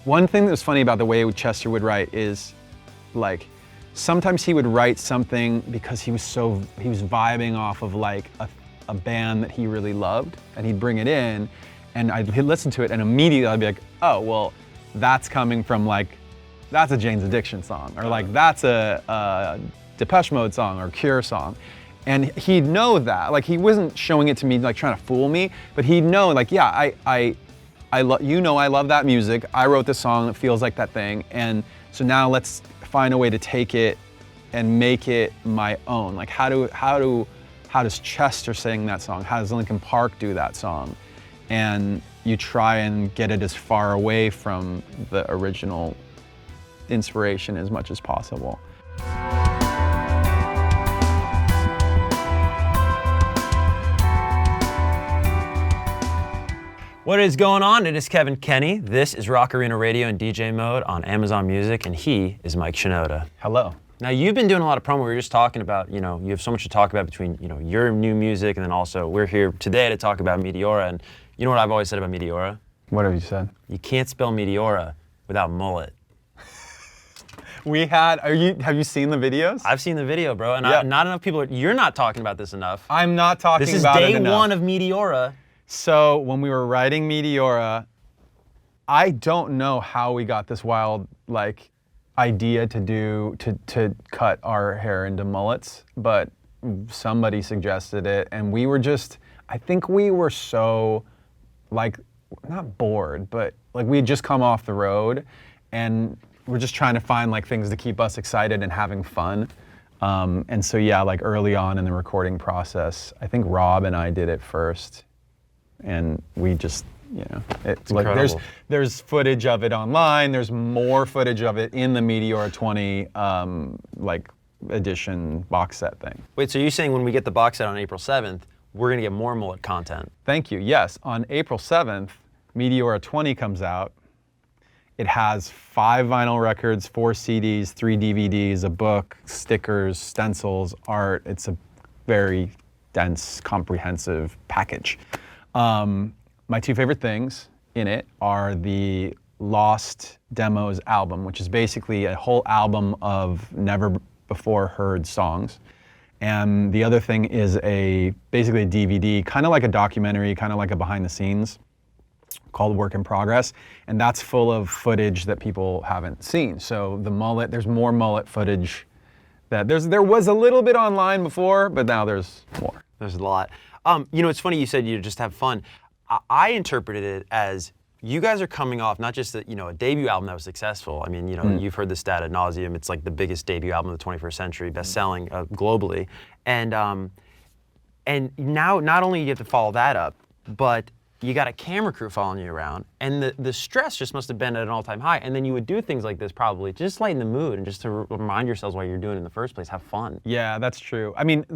One thing that was funny about the way Chester would write is, like, sometimes he would write something because he was vibing off of like a band that he really loved, and he'd bring it in, and he'd listen to it, and immediately I'd be like, oh, well, that's coming from like, that's a Jane's Addiction song, or like that's a Depeche Mode song or Cure song. And he'd know that, like he wasn't showing it to me like trying to fool me, but he'd know like, yeah, I love that music. I wrote this song that feels like that thing, and so now let's find a way to take it and make it my own. Like how does Chester sing that song? How does Linkin Park do that song? And you try and get it as far away from the original inspiration as much as possible. What is going on? It is Kevin Kenny. This is Rock Arena Radio in DJ mode on Amazon Music, and he is Mike Shinoda. Hello. Now, you've been doing a lot of promo. We were just talking about, you know, you have so much to talk about between, you know, your new music, and then also we're here today to talk about Meteora. And you know what I've always said about Meteora? What have you said? You can't spell Meteora without mullet. Have you seen the videos? I've seen the video, bro, and yeah. Not enough people you're not talking about this enough. I'm not talking about it enough. This is day one of Meteora. So when we were writing Meteora, I don't know how we got this wild like idea to cut our hair into mullets, but somebody suggested it, and we were just, I think we were so like, not bored, but like we had just come off the road, and we're just trying to find like things to keep us excited and having fun. And so yeah, like early on in the recording process, I think Rob and I did it first. And we just, you know, it's like there's footage of it online. There's more footage of it in the Meteora 20 like edition box set thing. Wait, so you're saying when we get the box set on April 7th, we're gonna get more mullet content? Thank you. Yes, on April 7th, Meteora 20 comes out. It has 5 vinyl records, 4 CDs, 3 DVDs, a book, stickers, stencils, art. It's a very dense, comprehensive package. My 2 favorite things in it are the Lost Demos album, which is basically a whole album of never before heard songs. And the other thing is basically a DVD, kind of like a documentary, kind of like a behind the scenes, called Work in Progress. And that's full of footage that people haven't seen. So the mullet, there's more mullet footage that there was a little bit online before, but now there's more. There's a lot. You know, it's funny you said you just have fun. I interpreted it as you guys are coming off not just a debut album that was successul. I mean, you know, you've heard the stat ad nauseum. It's like the biggest debut album of the 21st century, best-selling globally. And now not only you have to follow that up, but you got a camera crew following you around, and the stress just must have been at an all-time high. And then you would do things like this probably just lighten the mood and just to remind yourselves why you're doing it in the first place. Have fun. Yeah, that's true. I mean,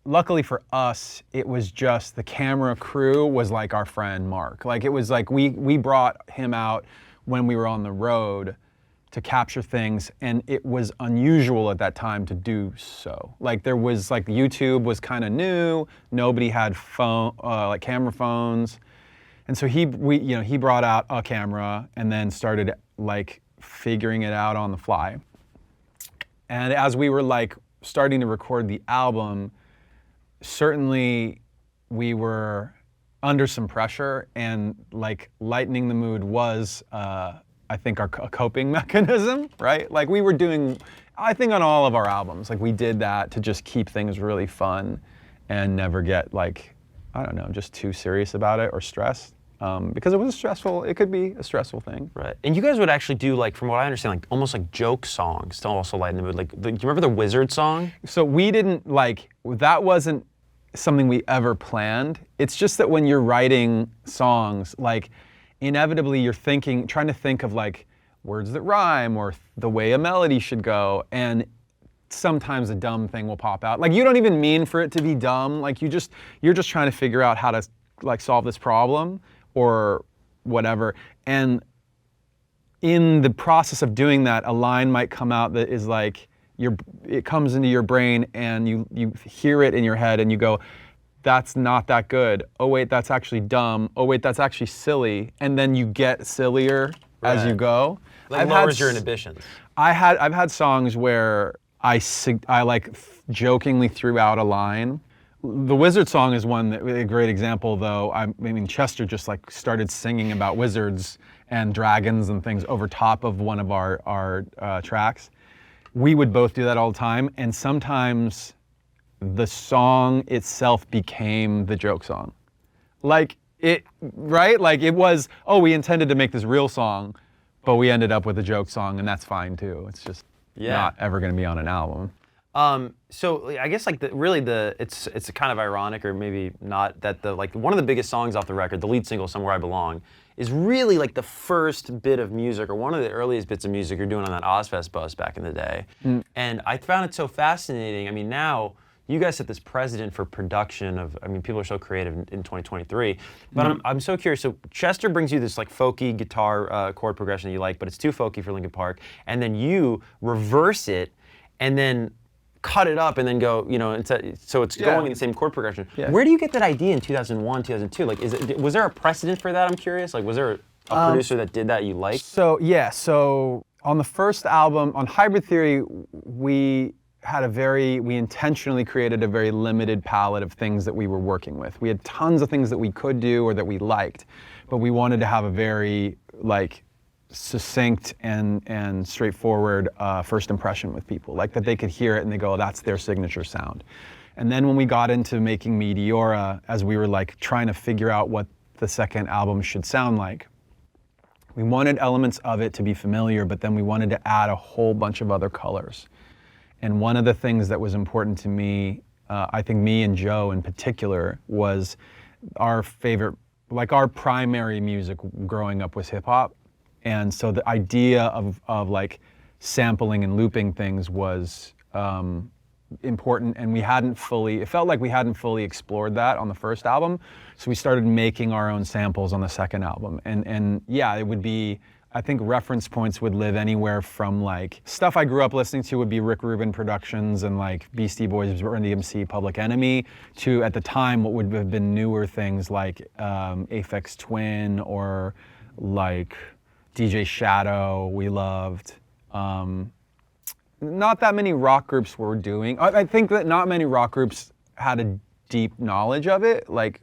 luckily for us, it was just the camera crew was like our friend Mark. Like it was like we brought him out when we were on the road to capture things, and it was unusual at that time to do so. Like there was like YouTube was kind of new. Nobody had like camera phones, and so he brought out a camera and then started like figuring it out on the fly. And as we were like starting to record the album, certainly we were under some pressure, and like lightening the mood was I think a coping mechanism, right? Like we were doing, I think on all of our albums, like we did that to just keep things really fun and never get like, I don't know, just too serious about it or stressed. Because it could be a stressful thing. Right. And you guys would actually do, like, from what I understand, like almost like joke songs to also lighten the mood. Like, do you remember the Wizard song? So we didn't that wasn't something we ever planned. It's just that when you're writing songs, like inevitably you're trying to think of like words that rhyme or the way a melody should go, and sometimes a dumb thing will pop out. Like you don't even mean for it to be dumb. Like you're just trying to figure out how to like solve this problem or whatever. And in the process of doing that, a line might come out that is like it comes into your brain and you hear it in your head and you go, that's not that good. Oh wait, that's actually dumb. Oh wait, that's actually silly. And then you get sillier as you go. Like lowers your inhibitions. I've had songs where I like jokingly threw out a line. The Wizard song is a great example, though. I mean, Chester just like started singing about wizards and dragons and things over top of one of our tracks. We would both do that all the time, and sometimes the song itself became the joke song. Like it, right? Like it was, oh, we intended to make this real song, but we ended up with a joke song, and that's fine too. It's just not ever going to be on an album. So I guess like it's kind of ironic, or maybe not, that one of the biggest songs off the record, the lead single "Somewhere I Belong," is really like the first bit of music, or one of the earliest bits of music you're doing on that Ozfest bus back in the day. And I found it so fascinating. I mean, now you guys set this precedent for production of, I mean, people are so creative in 2023. But I'm so curious. So Chester brings you this like folky guitar chord progression that you like, but it's too folky for Linkin Park. And then you reverse it and then cut it up and then go, so it's going in the same chord progression. Yeah. Where do you get that idea in 2001, 2002? Like, was there a precedent for that? I'm curious. Like, was there a producer that did that you liked? So on the first album, on Hybrid Theory, we intentionally created a very limited palette of things that we were working with. We had tons of things that we could do or that we liked, but we wanted to have a very like succinct and straightforward first impression with people, like that they could hear it and they go, oh, that's their signature sound. And then when we got into making Meteora, as we were like trying to figure out what the second album should sound like, we wanted elements of it to be familiar, but then we wanted to add a whole bunch of other colors. And one of the things that was important to me, I think me and Joe in particular, was our favorite, like our primary music growing up was hip hop. And so the idea of like sampling and looping things was important, and it felt like we hadn't fully explored that on the first album. So we started making our own samples on the second album. And yeah, it would be, I think reference points would live anywhere from like stuff I grew up listening to would be Rick Rubin productions and like Beastie Boys, Run DMC, Public Enemy, to at the time what would have been newer things like Aphex Twin or like DJ Shadow we loved. Not that many rock groups were doing. I think that not many rock groups had a deep knowledge of it. Like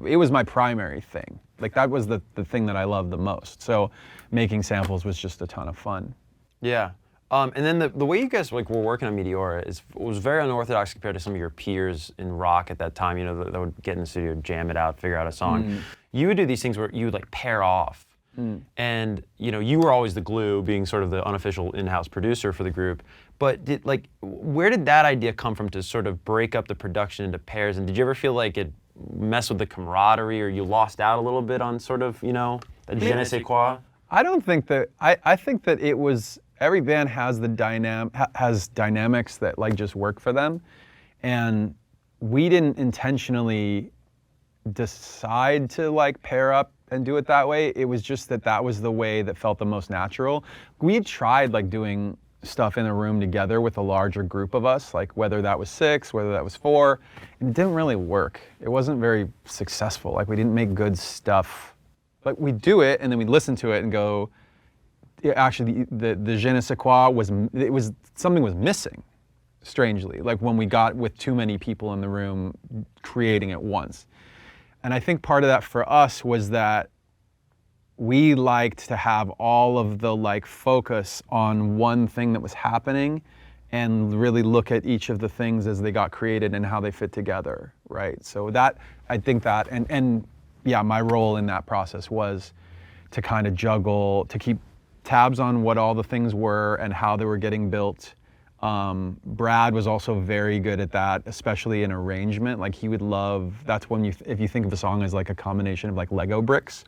it was my primary thing. Like that was the thing that I loved the most. So making samples was just a ton of fun. Yeah. And then the way you guys like were working on Meteora was very unorthodox compared to some of your peers in rock at that time, that would get in the studio, jam it out, figure out a song. You would do these things where you would like pair off. And you were always the glue, being sort of the unofficial in-house producer for the group. But where did that idea come from to sort of break up the production into pairs? And did you ever feel like it messed with the camaraderie, or you lost out a little bit on sort of the je ne sais quoi? I don't think that. I think that it was, every band has has dynamics that like just work for them, and we didn't intentionally decide to like pair up and do it that way. It was just that was the way that felt the most natural. We tried like doing stuff in a room together with a larger group of us, like whether that was 6, whether that was 4, and it didn't really work. It wasn't very successful. Like we didn't make good stuff. Like we'd do it and then we'd listen to it and go, actually the je ne sais quoi something was missing, strangely. Like when we got with too many people in the room creating at once. And I think part of that for us was that we liked to have all of the like focus on one thing that was happening and really look at each of the things as they got created and how they fit together, right? So that, I think that, and yeah, my role in that process was to kind of juggle, to keep tabs on what all the things were and how they were getting built. Brad was also very good at that, especially in arrangement. Like he would love, that's when if you think of a song as like a combination of like Lego bricks,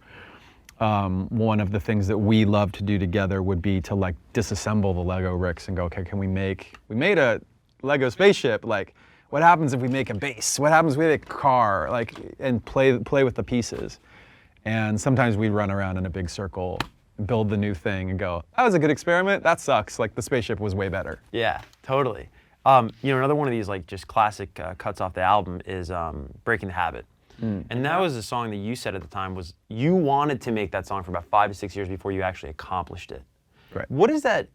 one of the things that we love to do together would be to like disassemble the Lego bricks and go, okay, we made a Lego spaceship, like what happens if we make a base? What happens if we make a car? Like, and play with the pieces. And sometimes we'd run around in a big circle, build the new thing and go, that was a good experiment, that sucks. Like the spaceship was way better. Yeah, totally. Another one of these like just classic cuts off the album is Breaking the Habit. And that was a song that you said at the time was you wanted to make that song for about 5 to 6 years before you actually accomplished it. Right. What does that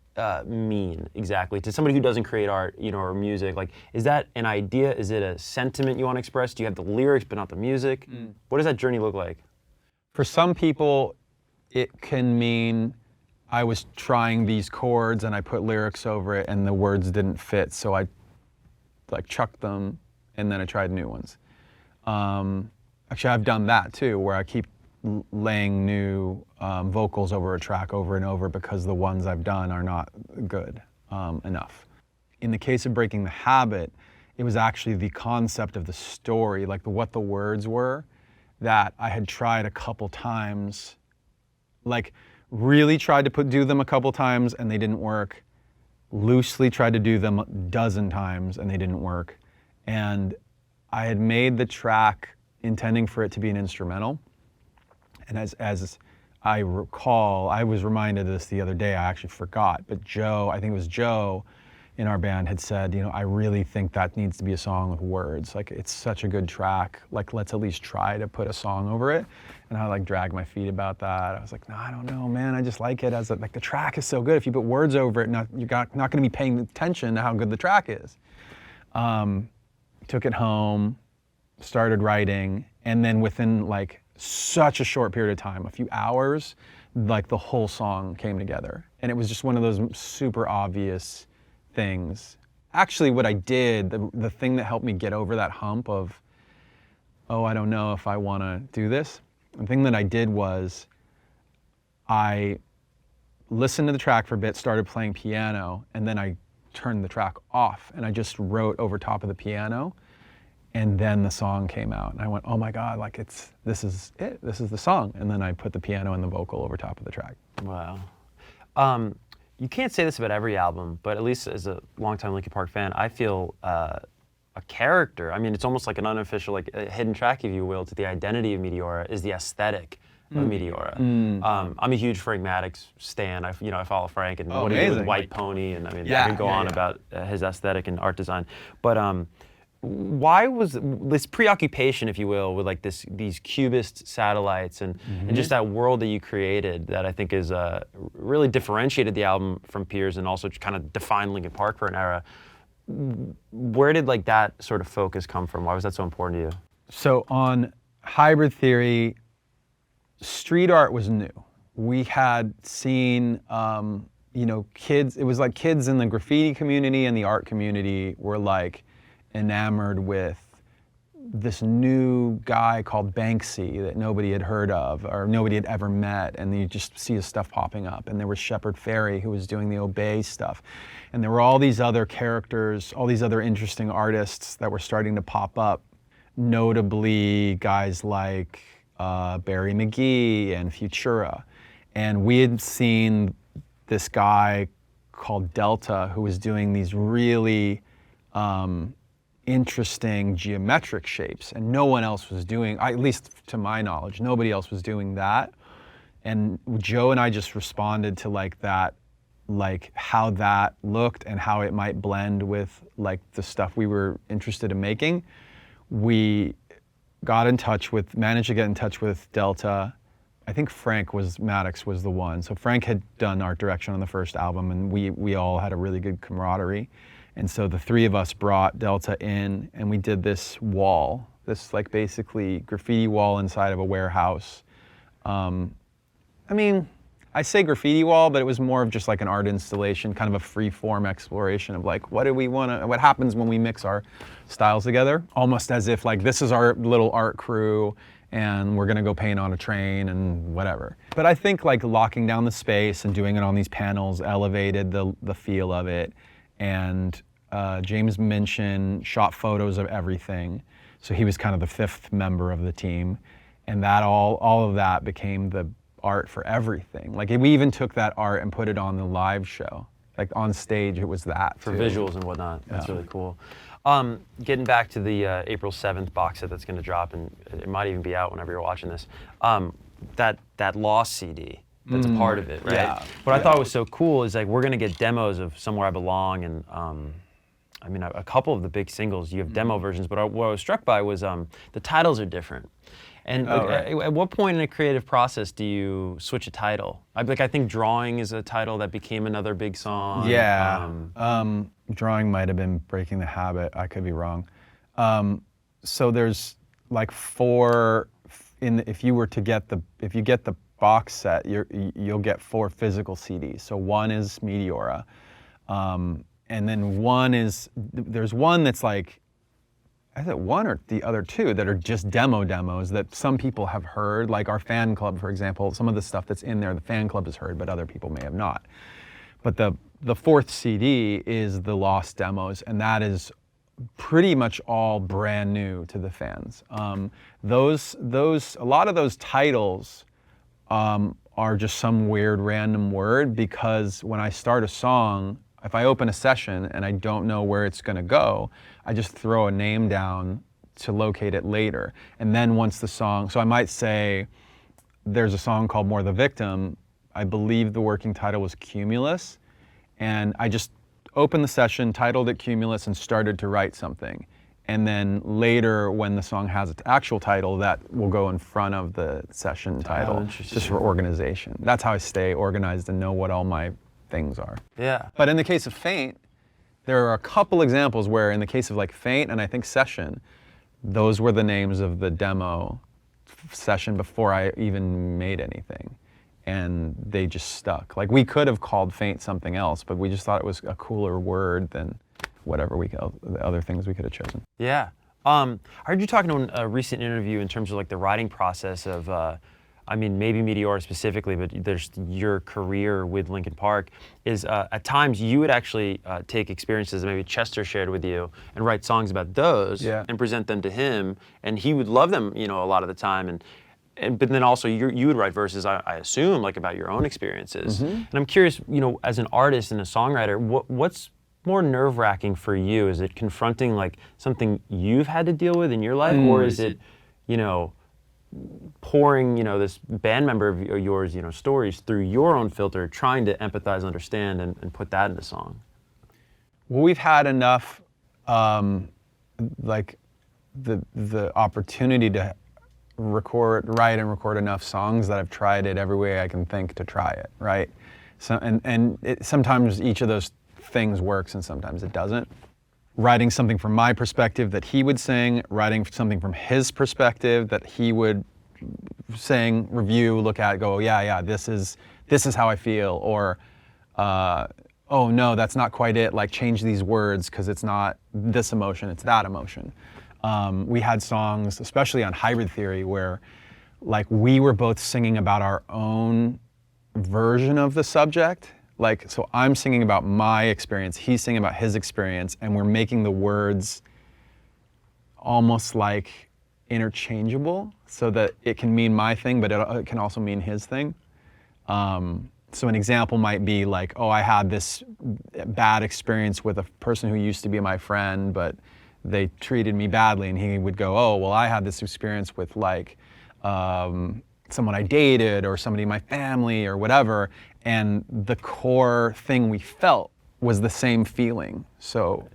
mean exactly to somebody who doesn't create art, or music? Like, is that an idea? Is it a sentiment you want to express? Do you have the lyrics but not the music? What does that journey look like? For some people, it can mean I was trying these chords and I put lyrics over it and the words didn't fit, so I like chucked them and then I tried new ones. Actually, I've done that too, where I keep laying new vocals over a track over and over because the ones I've done are not good enough. In the case of Breaking the Habit, it was actually the concept of the story, like what the words were, that I had tried a couple times, like really tried to do them a couple times and they didn't work, loosely tried to do them a dozen times and they didn't work. And I had made the track intending for it to be an instrumental. And as I recall, I was reminded of this the other day, I actually forgot, but Joe, I think it was Joe in our band had said, I really think that needs to be a song with words. Like, it's such a good track. Like, let's at least try to put a song over it. And I like dragged my feet about that. I was like, no, I don't know, man. I just like it as like the track is so good. If you put words over it, you're not going to be paying attention to how good the track is. Took it home, started writing, and then within like such a short period of time, a few hours, like the whole song came together. And it was just one of those super obvious things. Actually, what I did, the thing that helped me get over that hump of, oh, I don't know if I want to do this, the thing that I did was I listened to the track for a bit, started playing piano, and then I turned the track off and I just wrote over top of the piano, and then the song came out and I went, oh my God, like this is it, this is the song. And then I put the piano and the vocal over top of the track. Wow. You can't say this about every album, but at least as a longtime Linkin Park fan, I feel a character. I mean, it's almost like an unofficial, like a hidden track, if you will, to the identity of Meteora is the aesthetic of Meteora. I'm a huge Frank Maddox stan. I follow Frank and what he did with White Pony, and I mean, I could go on about his aesthetic and art design. But why was this preoccupation, if you will, with like these cubist satellites and just that world that you created that I think is really differentiated the album from peers and also kind of defined Linkin Park for an era? Where did like that sort of focus come from? Why was that so important to you? So on Hybrid Theory, street art was new. We had seen, kids, it was like kids in the graffiti community and the art community were like enamored with this new guy called Banksy that nobody had heard of or nobody had ever met, and you just see his stuff popping up. And there was Shepard Fairey who was doing the Obey stuff. And there were all these other characters, all these other interesting artists that were starting to pop up, notably guys like Barry McGee and Futura. And we had seen this guy called Delta who was doing these really interesting geometric shapes, and no one else was doing, at least to my knowledge, nobody else was doing that. And Joe and I just responded to like that, like how that looked and how it might blend with like the stuff we were interested in making. We managed to get in touch with Delta. I think Frank Maddox was the one. So Frank had done art direction on the first album, and we all had a really good camaraderie. And so the three of us brought Delta in and we did this wall, this like basically graffiti wall inside of a warehouse. I mean, I say graffiti wall, but it was more of just like an art installation, kind of a free form exploration of like, what happens when we mix our styles together? Almost as if like, this is our little art crew and we're gonna go paint on a train and whatever. But I think like locking down the space and doing it on these panels elevated the feel of it. And James Minchin shot photos of everything. So he was kind of the fifth member of the team. And that all of that became the art for everything. Like we even took that art and put it on the live show. Like on stage, it was that for too. Visuals and whatnot. That's really cool. Getting back to the April 7th box set that's going to drop, and it might even be out whenever you're watching this. That Lost CD. That's a part of it, right? Yeah. What I thought was so cool is like we're gonna get demos of Somewhere I Belong and I mean, a couple of the big singles, you have demo versions, but what I was struck by was the titles are different. And at what point in a creative process do you switch a title? I think Drawing is a title that became another big song. Yeah, Drawing might have been Breaking the Habit. I could be wrong. So there's like 4 if you get the box set, you'll get 4 physical CDs. So one is Meteora, and then there's one that's like, is it one or the other 2 that are just demos that some people have heard, like our fan club, for example. Some of the stuff that's in there, the fan club has heard, but other people may have not. But the 4th CD is the lost demos, and that is pretty much all brand new to the fans. A lot of those titles are just some weird random word, because when I start a song, if I open a session and I don't know where it's gonna go, I just throw a name down to locate it later. And then once the song, so I might say, there's a song called More the Victim. I believe the working title was Cumulus. And I just opened the session, titled it Cumulus, and started to write something. And then later, when the song has its actual title, that will go in front of the session title, just for organization. That's how I stay organized and know what all my things are. Yeah. But in the case of Faint, there are a couple examples where, in the case of like Faint and I think Session, those were the names of the demo session before I even made anything. And they just stuck. Like, we could have called Faint something else, but we just thought it was a cooler word than whatever the other things we could have chosen. Yeah. I heard you talking in a recent interview in terms of like the writing process of, I mean, maybe Meteora specifically, but there's your career with Linkin Park, is at times you would actually take experiences that maybe Chester shared with you and write songs about those and present them to him, and he would love them, a lot of the time. But then also you would write verses, I assume, like about your own experiences. And I'm curious, as an artist and a songwriter, what's more nerve-wracking for you? Is it confronting like something you've had to deal with in your life, or is it, pouring, this band member of yours, stories through your own filter, trying to empathize, understand, and put that into song? Well, we've had enough, like the opportunity to write and record enough songs that I've tried it every way I can think to try it, right? So, sometimes each of those things works and sometimes it doesn't. Writing something from my perspective that he would sing, writing something from his perspective that he would sing, review, look at, go, yeah, this is how I feel, or oh no, that's not quite it, like change these words because it's not this emotion, it's that emotion. We had songs, especially on Hybrid Theory, where like we were both singing about our own version of the subject. Like, so I'm singing about my experience, he's singing about his experience, and we're making the words almost like interchangeable so that it can mean my thing, but it can also mean his thing. So an example might be like, oh, I had this bad experience with a person who used to be my friend, but they treated me badly, and he would go, oh, well, I had this experience with like someone I dated or somebody in my family or whatever, and the core thing we felt was the same feeling. So,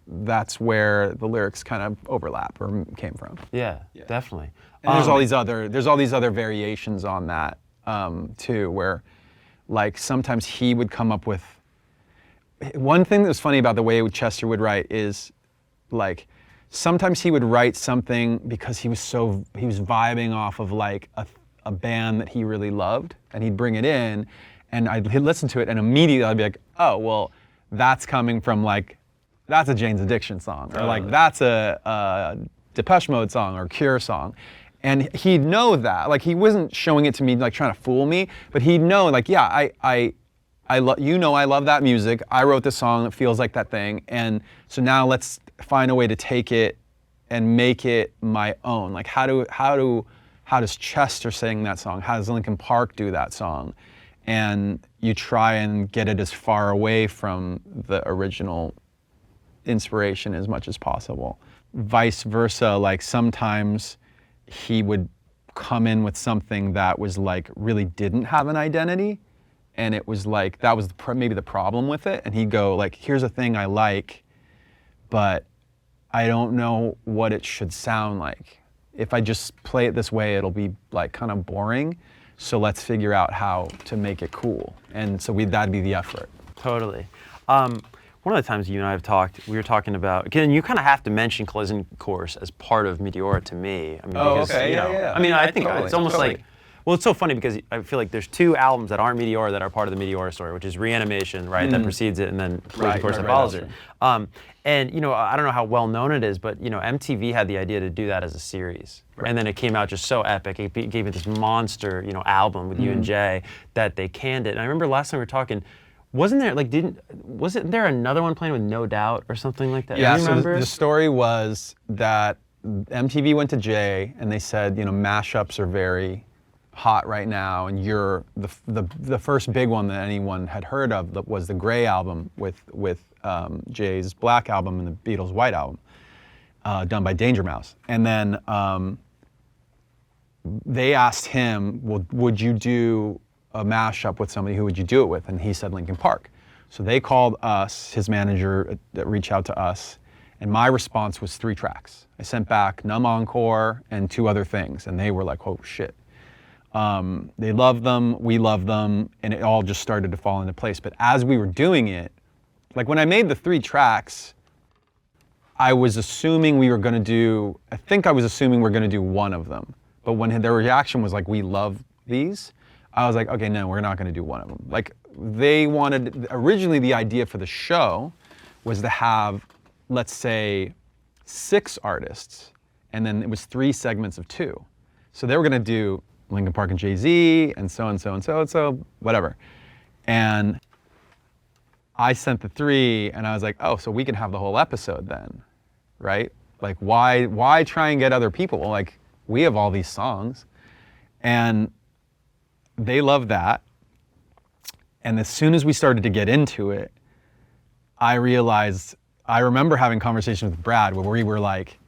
that's where the lyrics kind of overlap or came from. Yeah. Definitely. And there's all these other variations on that too, where like sometimes he would come up with, one thing that was funny about the way Chester would write is like, sometimes he would write something because he was vibing off of like a band that he really loved, and he'd bring it in, and he'd listen to it, and immediately I'd be like, oh, well, that's coming from like, that's a Jane's Addiction song, or like that's a Depeche Mode song or Cure song. And he'd know that, like he wasn't showing it to me like trying to fool me, but he'd know like, yeah, I love that music. I wrote this song that feels like that thing, and so now let's find a way to take it and make it my own. Like how does Chester sing that song? How does Linkin Park do that song? And you try and get it as far away from the original inspiration as much as possible. Vice versa, like sometimes he would come in with something that was like really didn't have an identity, and it was like that was maybe the problem with it, and he'd go like, here's a thing I like, but I don't know what it should sound like. If I just play it this way, it'll be like kind of boring. So let's figure out how to make it cool. And so that'd be the effort. Totally. One of the times you and I have talked, we were talking about, again, you kind of have to mention Collision Course as part of Meteora to me. I mean, because, okay, you know, yeah. I mean, I think Totally, it's almost totally. like, well, it's so funny because I feel like there's 2 albums that aren't Meteora that are part of the Meteora story, which is Reanimation, right, that precedes it, and then Collision Course that follows it. And, you know, I don't know how well known it is, but, you know, MTV had the idea to do that as a series. Right. And then it came out just so epic. It gave it this monster, you know, album with you and Jay that they canned it. And I remember last time we were talking, wasn't there another one playing with No Doubt or something like that? Yeah, Do you remember? so the story was that MTV went to Jay and they said, you know, mashups are very hot right now, and you're the first big one that anyone had heard of that was the Gray album with Jay's Black album and the Beatles' White album, done by Danger Mouse. And then they asked him, well, would you do a mashup with somebody? Who would you do it with? And he said Linkin Park. So they called us, his manager reached out to us, and my response was 3 tracks. I sent back Numb Encore and 2 other things, and they were like, oh shit. They loved them, we loved them, and it all just started to fall into place. But as we were doing it, like when I made the 3 tracks, I was assuming we were gonna do, I think I was assuming we're gonna do one of them. But when their reaction was like, we love these, I was like, okay, no, we're not gonna do one of them. Like they wanted, originally the idea for the show was to have, let's say, 6 artists, and then it was 3 segments of 2. So they were gonna do Linkin Park and Jay-Z, and so and so and so and so, whatever. And I sent the 3, and I was like, oh, so we can have the whole episode then, right? Like, why try and get other people? Well, like, we have all these songs, and they love that. And as soon as we started to get into it, I realized, I remember having conversations with Brad where we were like,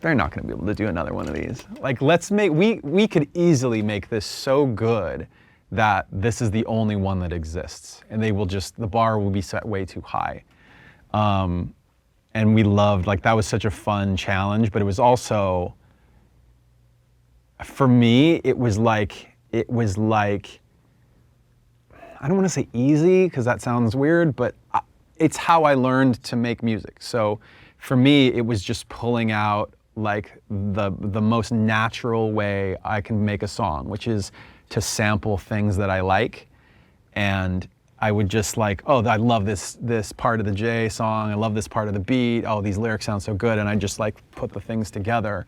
they're not gonna be able to do another one of these. Like, we could easily make this so good that this is the only one that exists. And they will just, the bar will be set way too high. And we loved, like, that was such a fun challenge, but it was also, for me, it was like, I don't wanna say easy, because that sounds weird, but it's how I learned to make music. So for me, it was just pulling out like the most natural way I can make a song, which is to sample things that I like. And I would just like, oh, I love this part of the Jay song, I love this part of the beat, oh, these lyrics sound so good, and I just like put the things together.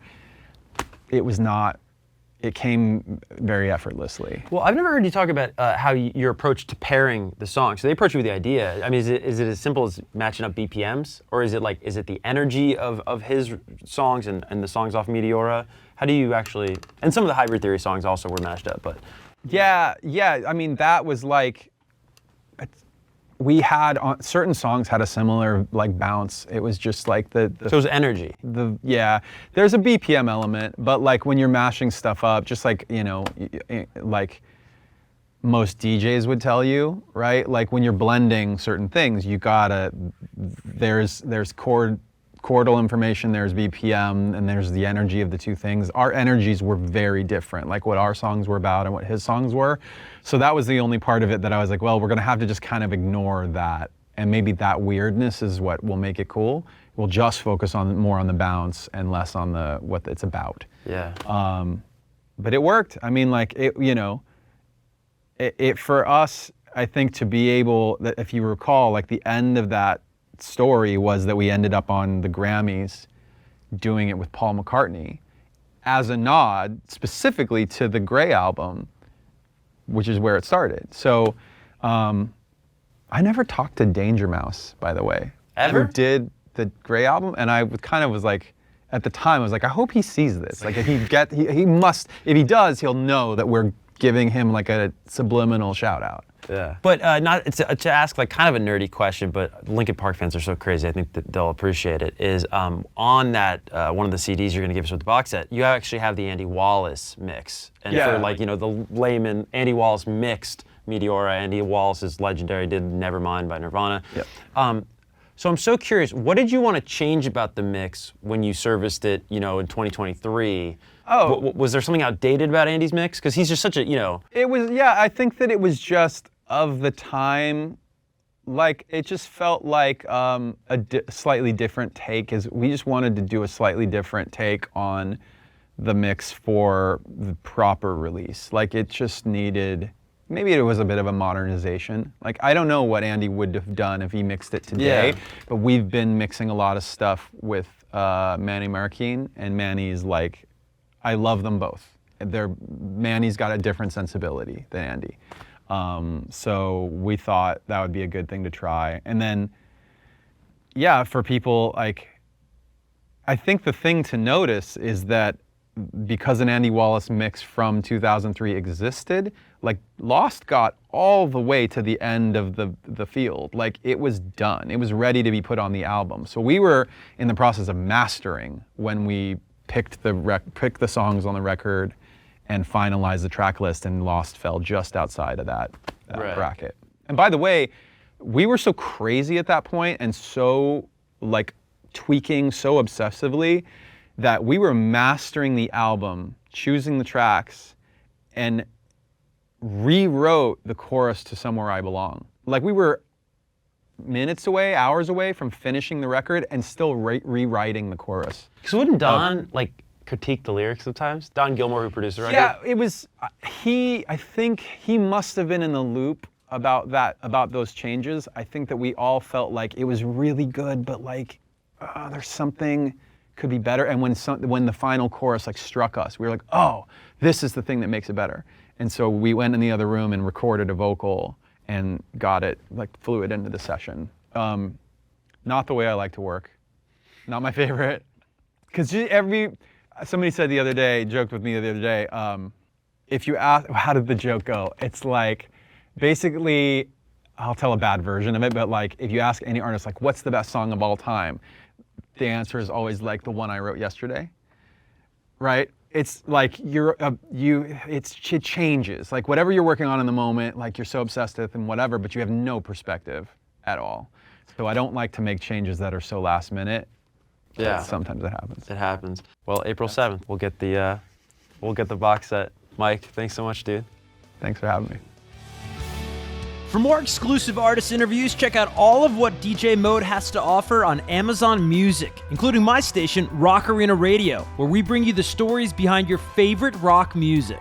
It came very effortlessly. Well, I've never heard you talk about how your approach to pairing the songs. So they approach you with the idea. I mean, is it as simple as matching up BPMs? Or is it the energy of his songs and the songs off Meteora? How do you actually, and some of the Hybrid Theory songs also were mashed up, but. Yeah, I mean, that was like, we had, certain songs had a similar like bounce. It was just like So it was energy. Yeah, there's a BPM element, but like when you're mashing stuff up, just like, you know, like most DJs would tell you, right? Like when you're blending certain things, you gotta, there's chordal information, there's BPM, and there's the energy of the 2 things. Our energies were very different, like what our songs were about and what his songs were. So that was the only part of it that I was like, well, we're gonna have to just kind of ignore that. And maybe that weirdness is what will make it cool. We'll just focus more on the bounce and less on what it's about. Yeah. But it worked. I mean, like, you know, it for us, I think to be able, that if you recall, like the end of that story was that we ended up on the Grammys doing it with Paul McCartney as a nod specifically to the Gray album, which is where it started. So I never talked to Danger Mouse, by the way. Ever? Who did the Gray album, and I kind of was like, at the time, I was like, I hope he sees this. Like, if he must, if he does, he'll know that we're giving him like a subliminal shout out. Yeah. But not to ask like kind of a nerdy question, but Linkin Park fans are so crazy, I think that they'll appreciate it, is on that, one of the CDs you're gonna give us with the box set, you actually have the Andy Wallace mix. And for like, you know, the layman, Andy Wallace mixed Meteora. Andy Wallace is legendary, did Nevermind by Nirvana. Yep. So I'm so curious, what did you want to change about the mix when you serviced it, in 2023? Oh. Was there something outdated about Andy's mix? Because he's just such a, It was, yeah, I think that it was just of the time, like, it just felt like slightly different take. We just wanted to do a slightly different take on the mix for the proper release. Like, it just needed, maybe it was a bit of a modernization. Like, I don't know what Andy would have done if he mixed it today, but we've been mixing a lot of stuff with Manny Marroquin, and Manny's like, I love them both. Manny's got a different sensibility than Andy. So we thought that would be a good thing to try. And then, yeah, for people, like, I think the thing to notice is that because an Andy Wallace mix from 2003 existed, like, Lost got all the way to the end of the field. Like, it was done. It was ready to be put on the album. So we were in the process of mastering when we picked the songs on the record and finalized the track list, and Lost fell just outside of that bracket. And by the way, we were so crazy at that point and so, like, tweaking so obsessively that we were mastering the album, choosing the tracks, and rewrote the chorus to Somewhere I Belong. Like, we were minutes away, hours away from finishing the record and still rewriting the chorus. Because wouldn't Don, critique the lyrics sometimes? Don Gilmore, who produced the record? Yeah, it was, I think he must have been in the loop about those changes. I think that we all felt like it was really good, but like, there's something could be better. And when the final chorus struck us, we were like, oh, this is the thing that makes it better. And so we went in the other room and recorded a vocal and got it, flew it into the session. Not the way I like to work. Not my favorite. Because somebody said the other day, joked with me the other day, if you ask, how did the joke go? It's like, basically, I'll tell a bad version of it, but if you ask any artist, what's the best song of all time? The answer is always the one I wrote yesterday, right? It's like it changes. Whatever you're working on in the moment, you're so obsessed with and whatever, but you have no perspective at all. So I don't like to make changes that are so last minute. Yeah. Sometimes it happens. It happens. Well, April 7th, we'll get the box set. Mike, thanks so much, dude. Thanks for having me. For more exclusive artist interviews, check out all of what DJ Mode has to offer on Amazon Music, including my station, Rock Arena Radio, where we bring you the stories behind your favorite rock music.